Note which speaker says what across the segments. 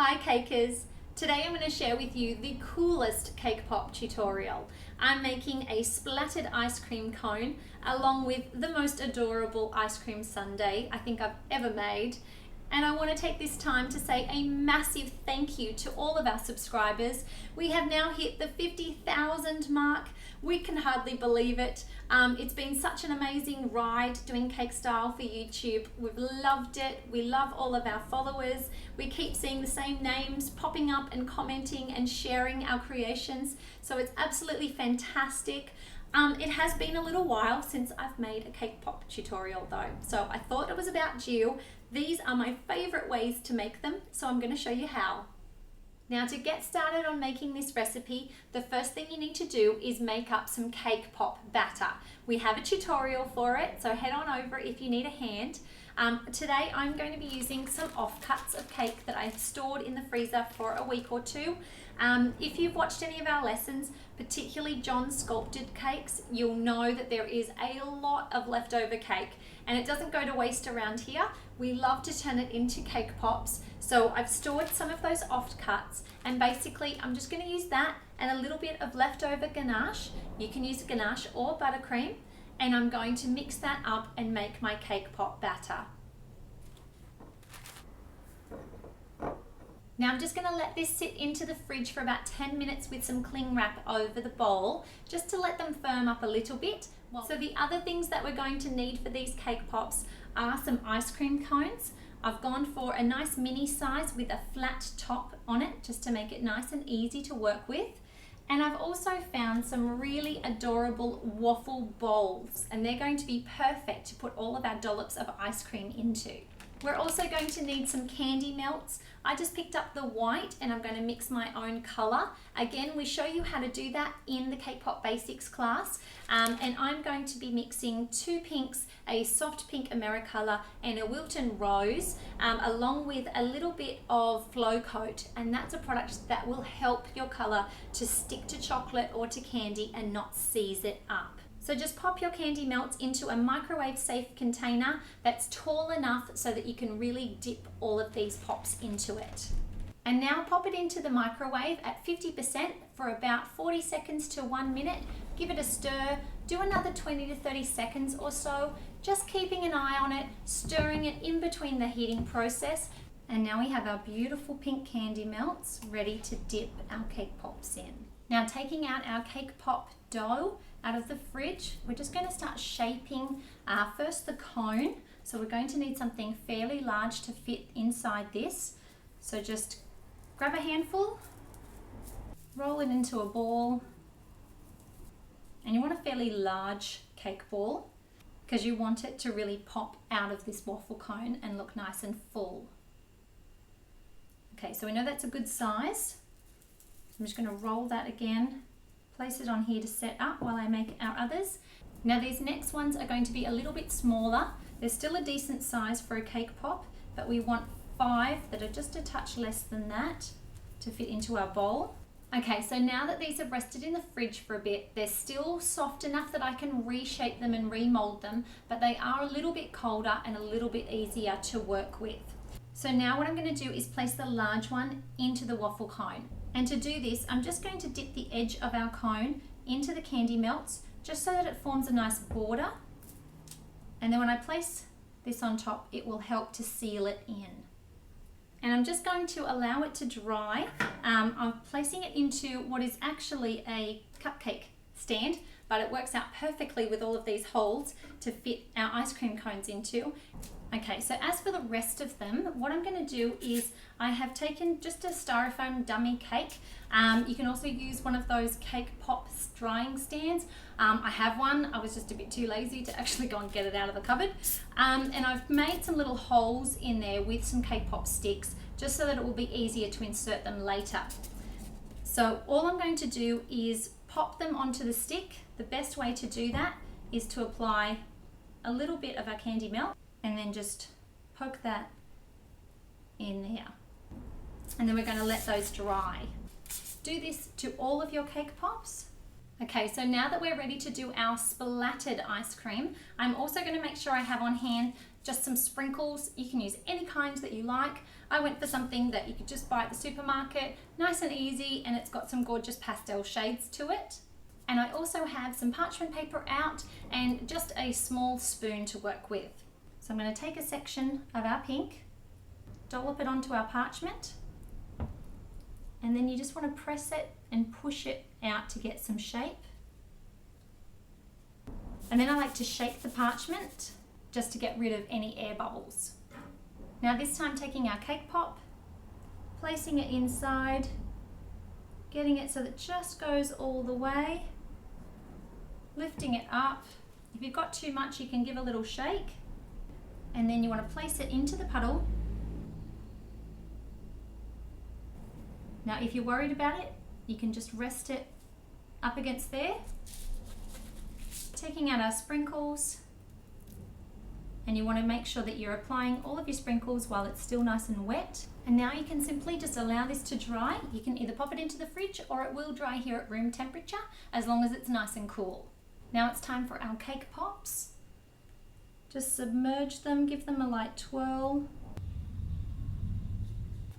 Speaker 1: Hi cakers! Today I'm going to share with you the coolest cake pop tutorial. I'm making a splattered ice cream cone along with the most adorable ice cream sundae I think I've ever made. And I want to take this time to say a massive thank you to all of our subscribers. We have now hit the 50,000 mark. We can hardly believe it. It's been such an amazing ride doing Cake Style for YouTube. We've loved it. We love all of our followers. We keep seeing the same names popping up and commenting and sharing our creations. So it's absolutely fantastic. It has been a little while since I've made a cake pop tutorial though, so I thought it was about due. These are my favorite ways to make them, so I'm going to show you how. Now to get started on making this recipe, the first thing you need to do is make up some cake pop batter. We have a tutorial for it, so head on over if you need a hand. Today I'm going to be using some offcuts of cake that I stored in the freezer for a week or two. If you've watched any of our lessons, particularly John's sculpted cakes, you'll know that there is a lot of leftover cake and it doesn't go to waste around here. We love to turn it into cake pops. So I've stored some of those offcuts and basically I'm just going to use that and a little bit of leftover ganache. You can use ganache or buttercream, and I'm going to mix that up and make my cake pop batter. Now I'm just going to let this sit into the fridge for about 10 minutes with some cling wrap over the bowl, just to let them firm up a little bit. So the other things that we're going to need for these cake pops are some ice cream cones. I've gone for a nice mini size with a flat top on it, just to make it nice and easy to work with. And I've also found some really adorable waffle bowls, and they're going to be perfect to put all of our dollops of ice cream into. We're also going to need some candy melts. I just picked up the white and I'm going to mix my own color. Again, we show you how to do that in the Cake Pop Basics class. And I'm going to be mixing 2 pinks, a soft pink Americolor and a Wilton rose, along with a little bit of Flow Coat. And that's a product that will help your color to stick to chocolate or to candy and not seize it up. So just pop your candy melts into a microwave safe container that's tall enough so that you can really dip all of these pops into it. And now pop it into the microwave at 50% for about 40 seconds to 1 minute. Give it a stir, do another 20 to 30 seconds or so, just keeping an eye on it, stirring it in between the heating process. And now we have our beautiful pink candy melts ready to dip our cake pops in. Now taking out our cake pop dough out of the fridge, we're just going to start shaping first the cone. So we're going to need something fairly large to fit inside this. So just grab a handful, roll it into a ball, and you want a fairly large cake ball because you want it to really pop out of this waffle cone and look nice and full. Okay, so we know that's a good size. I'm just going to roll that again, place it on here to set up while I make our others. Now these next ones are going to be a little bit smaller. They're still a decent size for a cake pop, but we want 5 that are just a touch less than that to fit into our bowl. Okay, so now that these have rested in the fridge for a bit, they're still soft enough that I can reshape them and remold them, but they are a little bit colder and a little bit easier to work with. So now what I'm going to do is place the large one into the waffle cone. And to do this, I'm just going to dip the edge of our cone into the candy melts, just so that it forms a nice border. And then when I place this on top, it will help to seal it in. And I'm just going to allow it to dry. I'm placing it into what is actually a cupcake stand, but it works out perfectly with all of these holes to fit our ice cream cones into. Okay, so as for the rest of them, what I'm going to do is I have taken just a styrofoam dummy cake. You can also use one of those cake pop drying stands. I have one. I was just a bit too lazy to actually go and get it out of the cupboard. And I've made some little holes in there with some cake pop sticks, just so that it will be easier to insert them later. So all I'm going to do is pop them onto the stick. The best way to do that is to apply a little bit of our candy melt and then just poke that in there. And then we're going to let those dry. Do this to all of your cake pops. Okay, so now that we're ready to do our splattered ice cream, I'm also going to make sure I have on hand just some sprinkles. You can use any kind that you like. I went for something that you could just buy at the supermarket, nice and easy, and it's got some gorgeous pastel shades to it. And I also have some parchment paper out and just a small spoon to work with. So I'm going to take a section of our pink, dollop it onto our parchment, and then you just want to press it and push it out to get some shape. And then I like to shake the parchment just to get rid of any air bubbles. Now this time taking our cake pop, placing it inside, getting it so that it just goes all the way, lifting it up. If you've got too much, you can give a little shake, and then you want to place it into the puddle. Now if you're worried about it, you can just rest it up against there. Taking out our sprinkles, and you want to make sure that you're applying all of your sprinkles while it's still nice and wet. And now you can simply just allow this to dry. You can either pop it into the fridge or it will dry here at room temperature as long as it's nice and cool. Now it's time for our cake pops. Just submerge them, give them a light twirl,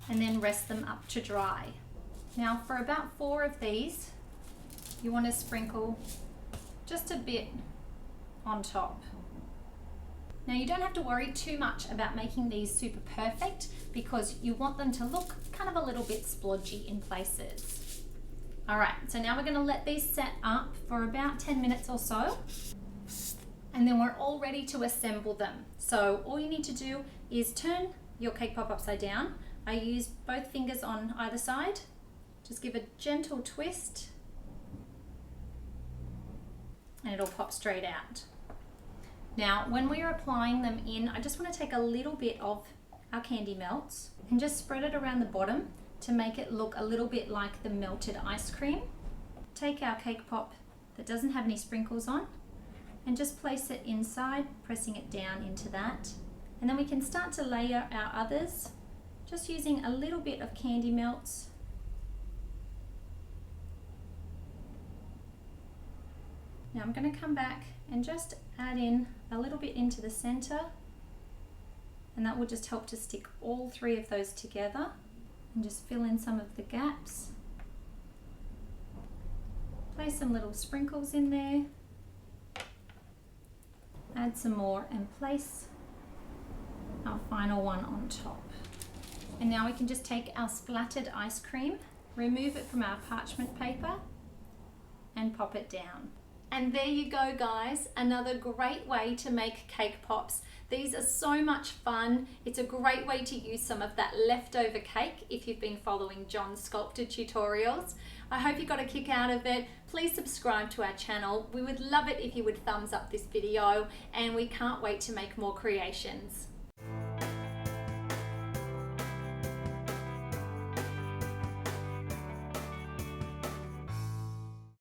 Speaker 1: and then rest them up to dry. Now for about 4 of these, you want to sprinkle just a bit on top. Now you don't have to worry too much about making these super perfect because you want them to look kind of a little bit splodgy in places. Alright, so now we're going to let these set up for about 10 minutes or so, and then we're all ready to assemble them. So all you need to do is turn your cake pop upside down. I use both fingers on either side. Just give a gentle twist and it'll pop straight out. Now when we're applying them in, I just want to take a little bit of our candy melts and just spread it around the bottom to make it look a little bit like the melted ice cream. Take our cake pop that doesn't have any sprinkles on and just place it inside, pressing it down into that. And then we can start to layer our others, just using a little bit of candy melts. Now I'm going to come back and just add in a little bit into the center, and that will just help to stick all 3 of those together and just fill in some of the gaps. Place some little sprinkles in there, add some more and place our final one on top. And now we can just take our splattered ice cream, remove it from our parchment paper and pop it down. And there you go guys, another great way to make cake pops. These are so much fun. It's a great way to use some of that leftover cake if you've been following John's sculptor tutorials. I hope you got a kick out of it. Please subscribe to our channel. We would love it if you would thumbs up this video, and we can't wait to make more creations.